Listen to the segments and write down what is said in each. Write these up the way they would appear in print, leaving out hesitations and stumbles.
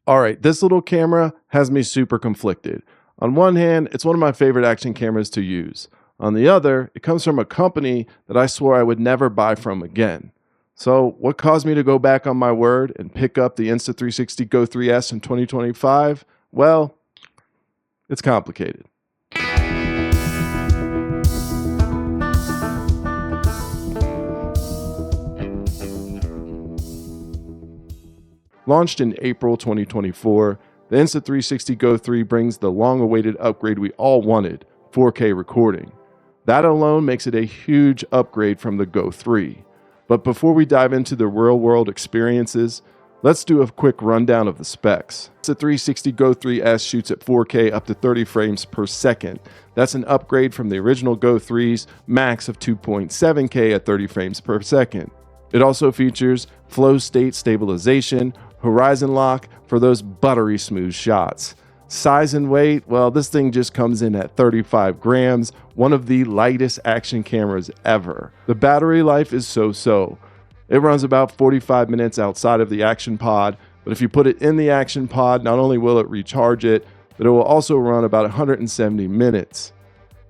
All right, this little camera has me super conflicted. On one hand, it's one of my favorite action cameras to use. On the other, it comes from a company that I swore I would never buy from again. So what caused me to go back on my word and pick up the Insta360 Go 3S in 2025? Well, it's complicated. Launched in April 2024, the Insta360 Go 3 brings the long-awaited upgrade we all wanted, 4K recording. That alone makes it a huge upgrade from the Go 3. But before we dive into the real-world experiences, let's do a quick rundown of the specs. The Insta360 Go 3S shoots at 4K up to 30 frames per second. That's an upgrade from the original Go 3's max of 2.7K at 30 frames per second. It also features flow state stabilization, horizon lock for those buttery smooth shots. Size and weight, well, this thing just comes in at 35 grams, one of the lightest action cameras ever. The battery life is so-so. It runs about 45 minutes outside of the Action Pod, but if you put it in the Action Pod, not only will it recharge it, but it will also run about 170 minutes.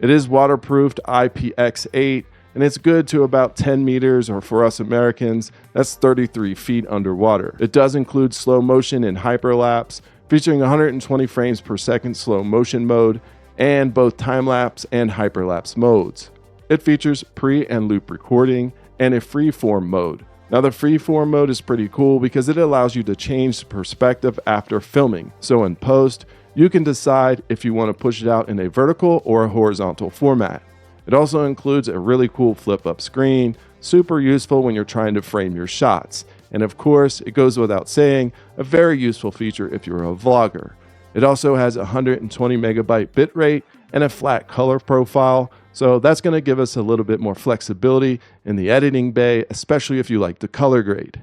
It is waterproofed IPX8, and it's good to about 10 meters, or for us Americans, that's 33 feet underwater. It does include slow motion and hyperlapse, featuring 120 frames per second slow motion mode, and both time-lapse and hyperlapse modes. It features pre and loop recording, and a freeform mode. Now the freeform mode is pretty cool because it allows you to change perspective after filming. So in post, you can decide if you want to push it out in a vertical or a horizontal format. It also includes a really cool flip-up screen, super useful when you're trying to frame your shots. And of course, it goes without saying, a very useful feature if you're a vlogger. It also has 120 megabyte bitrate and a flat color profile, so that's going to give us a little bit more flexibility in the editing bay, especially if you like to color grade.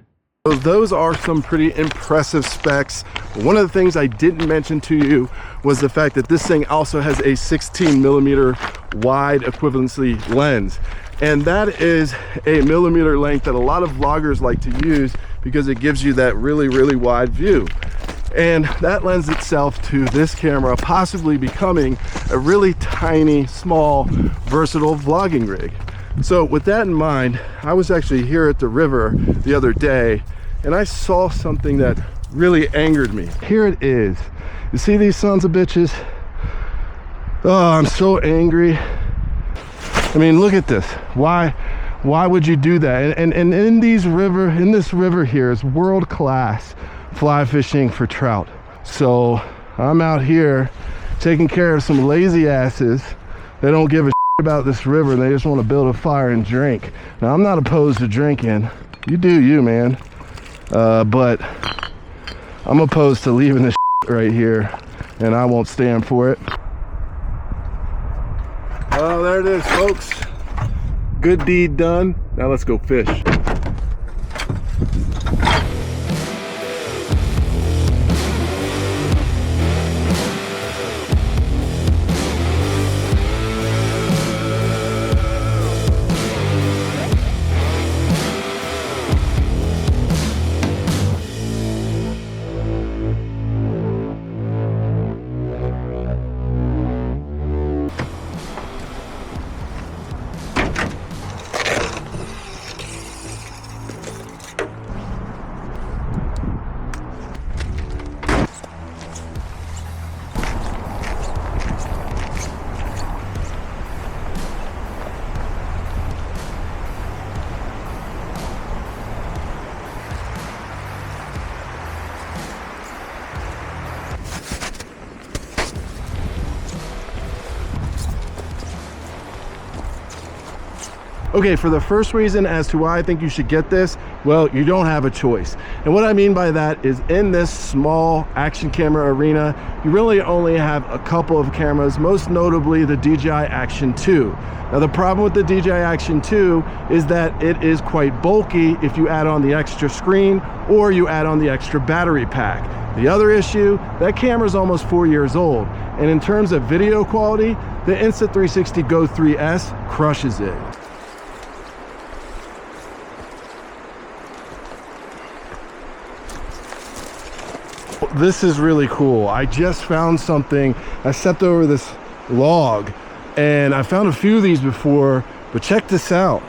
So those are some pretty impressive specs. One of the things I didn't mention to you was the fact that this thing also has a 16mm wide equivalency lens. And that is a millimeter length that a lot of vloggers like to use because it gives you that really wide view. And that lends itself to this camera possibly becoming a really tiny, small, versatile vlogging rig. So with that in mind, I was actually here at the river the other day and I saw something that really angered me. Here it is. You see these sons of bitches? Oh, I'm so angry. I mean, look at this. Why would you do that? And in this river here is world-class fly fishing for trout. So I'm out here taking care of some lazy asses. They don't give a about this river, and they just want to build a fire and drink. Now, I'm not opposed to drinking. You do you, man. But I'm opposed to leaving this right here, and I won't stand for it. Oh, there it is, folks. Good deed done. Now let's go fish. Okay, for the first reason as to why I think you should get this, well, you don't have a choice. And what I mean by that is in this small action camera arena, you really only have a couple of cameras, most notably the DJI Action 2. Now, the problem with the DJI Action 2 is that it is quite bulky if you add on the extra screen or you add on the extra battery pack. The other issue, that camera is almost 4 years old. And in terms of video quality, the Insta360 Go 3S crushes it. this is really cool. I just found something. I stepped over this log and I found a few of these before, but check this out.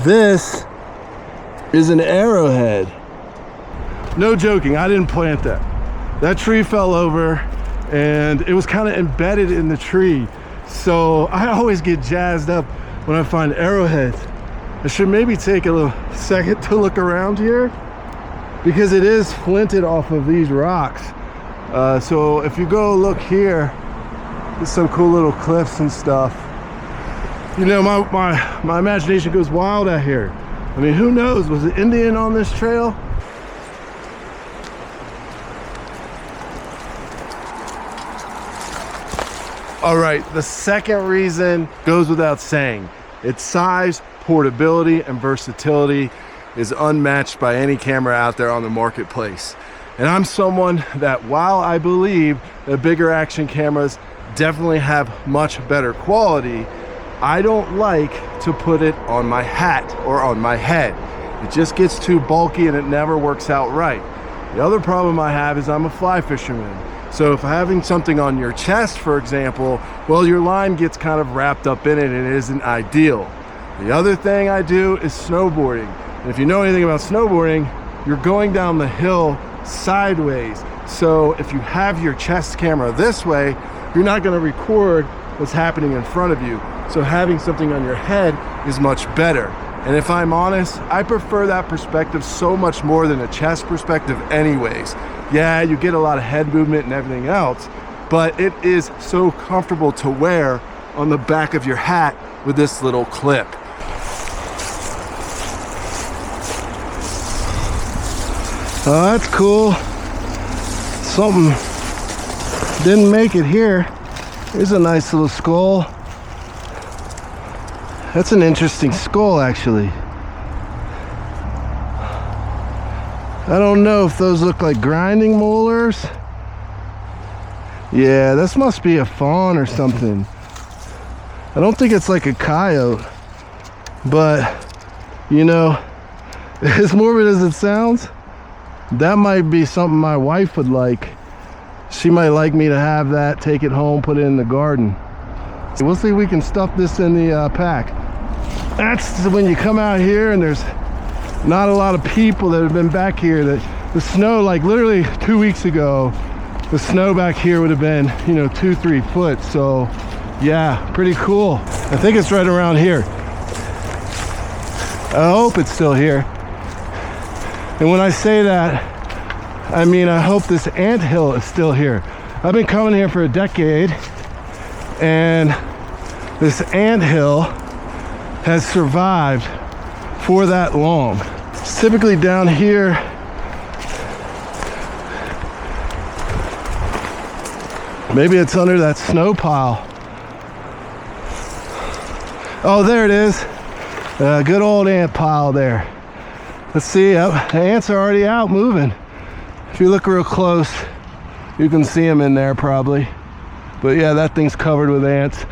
This is an arrowhead. No joking, I didn't plant that. That tree fell over and it was kind of embedded in the tree. So I always get jazzed up when I find arrowheads. I should maybe take a little second to look around here because it is flinted off of these rocks. So if you go look here, there's some cool little cliffs and stuff. You know, my imagination goes wild out here. I mean, who knows? Was it Indian on this trail? All right, the second reason goes without saying. Its size, portability, and versatility is unmatched by any camera out there on the marketplace. And I'm someone that, while I believe that bigger action cameras definitely have much better quality, I don't like to put it on my hat or on my head. It just gets too bulky and it never works out right. The other problem I have is I'm a fly fisherman. So if having something on your chest, for example, well, your line gets kind of wrapped up in it and it isn't ideal. The other thing I do is snowboarding. And if you know anything about snowboarding, you're going down the hill sideways. So if you have your chest camera this way, you're not going to record what's happening in front of you. So having something on your head is much better. And if I'm honest, I prefer that perspective so much more than a chest perspective anyways. Yeah, you get a lot of head movement and everything else, but it is so comfortable to wear on the back of your hat with this little clip. Oh, that's cool. Something didn't make it here. Here's a nice little skull. That's an interesting skull, actually. I don't know if those look like grinding molars. Yeah, this must be a fawn or something. I don't think it's like a coyote, but you know, as morbid as it sounds, that might be something my wife would like. She might like me to have that, take it home, put it in the garden. We'll see if we can stuff this in the pack. That's when you come out here and there's not a lot of people that have been back here. That the snow, like literally 2 weeks ago, the snow back here would have been, you know, 2-3 foot. So yeah, pretty cool. I think it's right around here. I hope it's still here. And when I say that, I mean I hope this anthill is still here. I've been coming here for a decade, and this anthill has survived for that long. It's typically down here. Maybe it's under that snow pile. Oh, there it is. Good old ant pile there. Let's see, the ants are already out moving. If you look real close, you can see them in there probably. But yeah, that thing's covered with ants.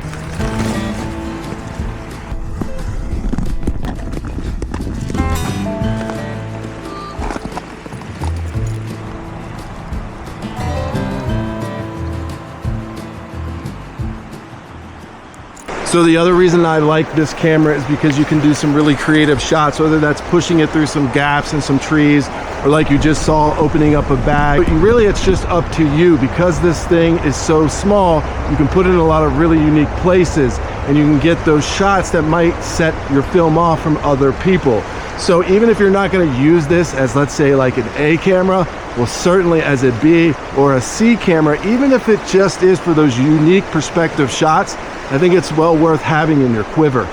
So the other reason I like this camera is because you can do some really creative shots, whether that's pushing it through some gaps in some trees, or like you just saw, opening up a bag. But really, it's just up to you. Because this thing is so small, you can put it in a lot of really unique places, and you can get those shots that might set your film off from other people. So even if you're not going to use this as, let's say, like an A camera, well, certainly as a B or a C camera, even if it just is for those unique perspective shots, I think it's well worth having in your quiver.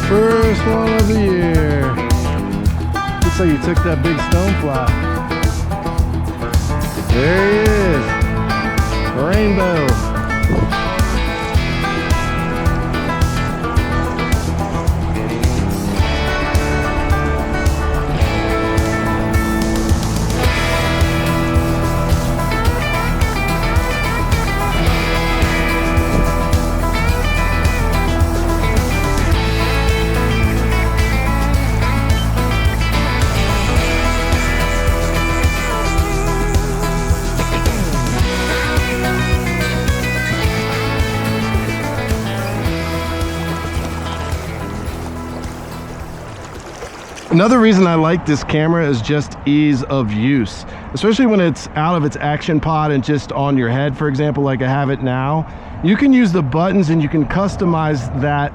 First one of the year. Looks like you took that big stonefly. There he is. Rainbow. Another reason I like this camera is just ease of use, especially when it's out of its action pod and just on your head, for example, like I have it now. You can use the buttons and you can customize that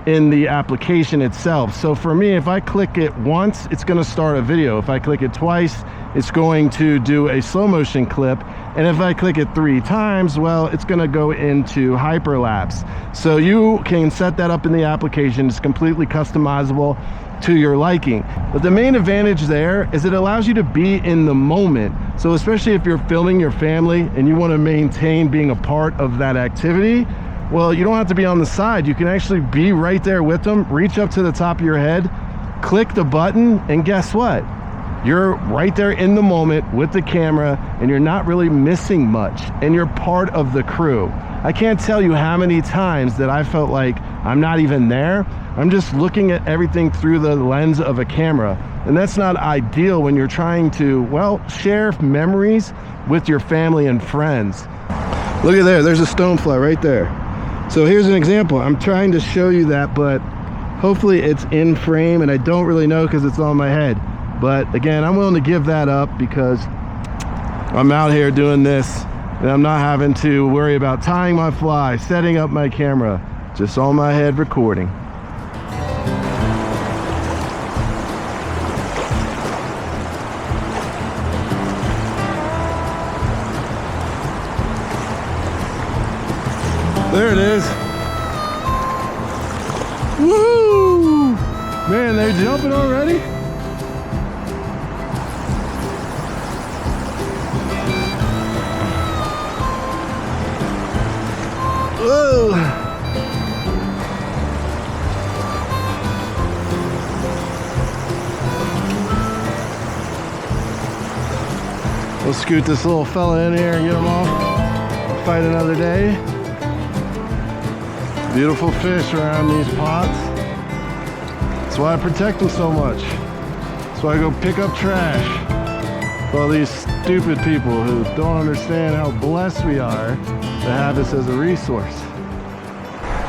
in the application itself. So for me, if I click it once, it's going to start a video. If I click it twice, it's going to do a slow motion clip. And if I click it 3 times, well, it's going to go into hyperlapse. So you can set that up in the application. It's completely customizable to your liking. But the main advantage there is it allows you to be in the moment. So especially if you're filming your family and you want to maintain being a part of that activity, well, you don't have to be on the side. You can actually be right there with them, reach up to the top of your head, click the button, and guess what? You're right there in the moment with the camera and you're not really missing much and you're part of the crew. I can't tell you how many times that I felt like I'm not even there. I'm just looking at everything through the lens of a camera. And that's not ideal when you're trying to, well, share memories with your family and friends. Look at there, there's a stonefly right there. So here's an example. I'm trying to show you that, but hopefully it's in frame and I don't really know because it's on my head. But again, I'm willing to give that up because I'm out here doing this and I'm not having to worry about tying my fly, setting up my camera, just on my head recording. There it is. Woohoo! Man, they're jumping already? Whoa! We'll scoot this little fella in here and get him off. Fight another day. Beautiful fish around these pots. That's why I protect them so much. That's why I go pick up trash for all these stupid people who don't understand how blessed we are to have this as a resource.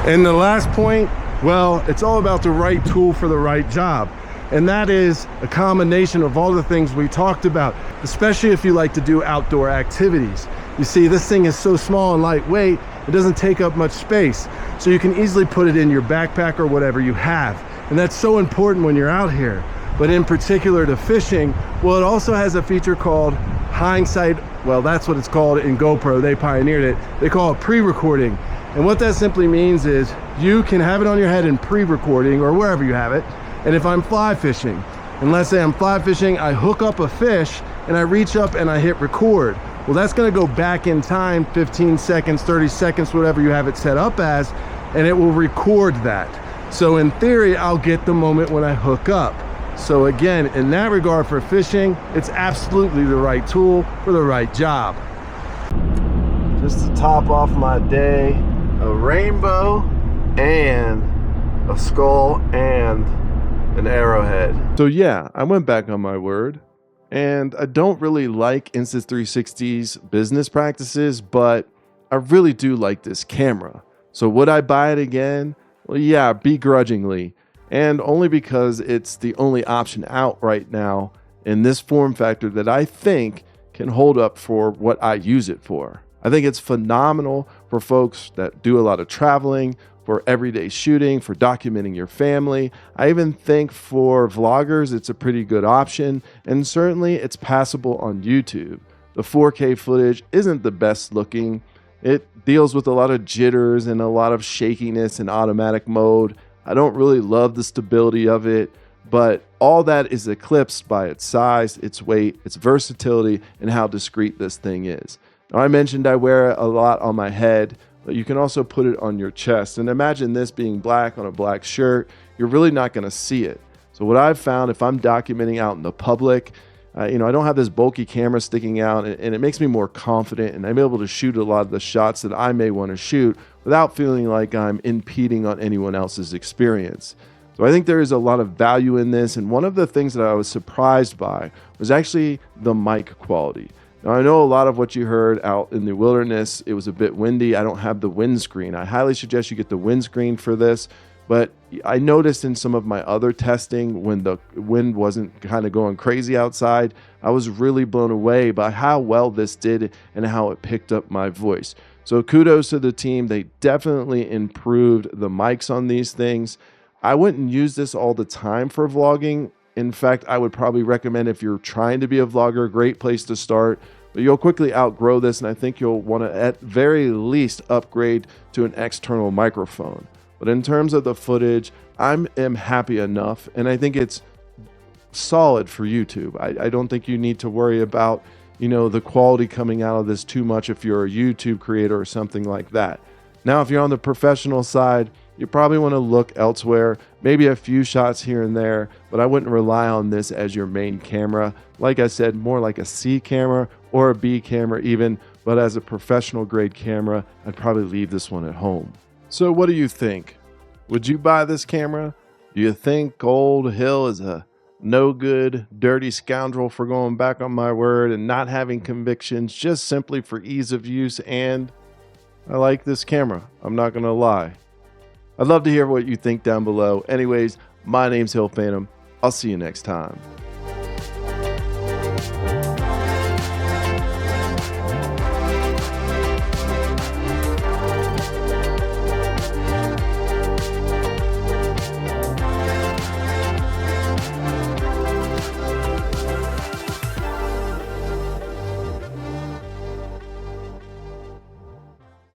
And the last point, well, it's all about the right tool for the right job. And that is a combination of all the things we talked about, especially if you like to do outdoor activities. You see, this thing is so small and lightweight, it doesn't take up much space. So you can easily put it in your backpack or whatever you have. And that's so important when you're out here. But in particular to fishing, well, it also has a feature called hindsight. Well, that's what it's called in GoPro. They pioneered it. They call it pre-recording. And what that simply means is you can have it on your head in pre-recording or wherever you have it. And if I'm fly fishing, and let's say I'm fly fishing, I hook up a fish and I reach up and I hit record. Well, that's gonna go back in time, 15 seconds, 30 seconds, whatever you have it set up as, and it will record that. So in theory, I'll get the moment when I hook up. So again, in that regard for fishing, it's absolutely the right tool for the right job. Just to top off my day, a rainbow and a skull and an arrowhead. So yeah, I went back on my word. And I don't really like Insta360's business practices, but I really do like this camera. So would I buy it again? Well, yeah, begrudgingly. And only because it's the only option out right now in this form factor that I think can hold up for what I use it for. I think it's phenomenal for folks that do a lot of traveling, for everyday shooting, for documenting your family. I even think for vloggers, it's a pretty good option, and certainly it's passable on YouTube. The 4K footage isn't the best looking. It deals with a lot of jitters and a lot of shakiness in automatic mode. I don't really love the stability of it, but all that is eclipsed by its size, its weight, its versatility, and how discreet this thing is. Now, I mentioned I wear it a lot on my head, but you can also put it on your chest. And imagine this being black on a black shirt. You're really not going to see it. So what I've found, if I'm documenting out in the public, I don't have this bulky camera sticking out, and it makes me more confident, and I'm able to shoot a lot of the shots that I may want to shoot without feeling like I'm impeding on anyone else's experience. So I think there is a lot of value in this, and one of the things that I was surprised by was actually the mic quality. Now, I know a lot of what you heard out in the wilderness, it was a bit windy. I don't have the windscreen. I highly suggest you get the windscreen for this, but I noticed in some of my other testing when the wind wasn't kind of going crazy outside, I was really blown away by how well this did and how it picked up my voice. So kudos to the team. They definitely improved the mics on these things. I wouldn't use this all the time for vlogging. In fact, I would probably recommend, if you're trying to be a vlogger, a great place to start. But you'll quickly outgrow this, and I think you'll want to at very least upgrade to an external microphone. But in terms of the footage, I am happy enough, and I think it's solid for YouTube. I don't think you need to worry about, the quality coming out of this too much if you're a YouTube creator or something like that. Now, if you're on the professional side, you probably want to look elsewhere, maybe a few shots here and there, but I wouldn't rely on this as your main camera. Like I said, more like a C camera or a B camera even, but as a professional grade camera, I'd probably leave this one at home. So what do you think? Would you buy this camera? Do you think Old Hill is a no good, dirty scoundrel for going back on my word and not having convictions just simply for ease of use? And I like this camera, I'm not gonna lie. I'd love to hear what you think down below. Anyways, my name's Hill Phantom. I'll see you next time.